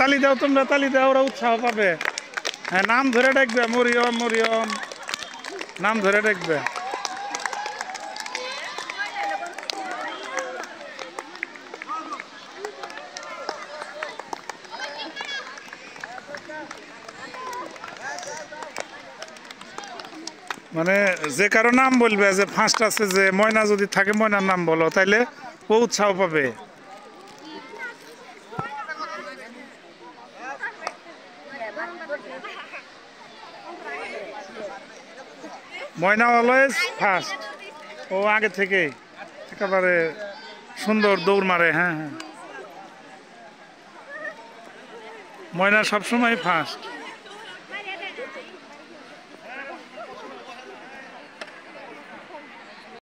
তালি দাও, তোমরা তালি দাও, ওরা উৎসাহ পাবে। হ্যাঁ, নাম ধরে ডাকবে, মরিয়ম মরিয়ম নাম ধরে ডাকবে। মানে যে কারো নাম বলবে, যে ফার্স্ট আছে, যে ময়না যদি থাকে ময়নার নাম বলো, তাইলে ও উৎসাহ পাবে। ময়না অলওয়েজ ফার্স্ট, ও আগে থেকে একেবারে সুন্দর দৌড় মারে। হ্যাঁ হ্যাঁ, ময়না সবসময় ফার্স্ট।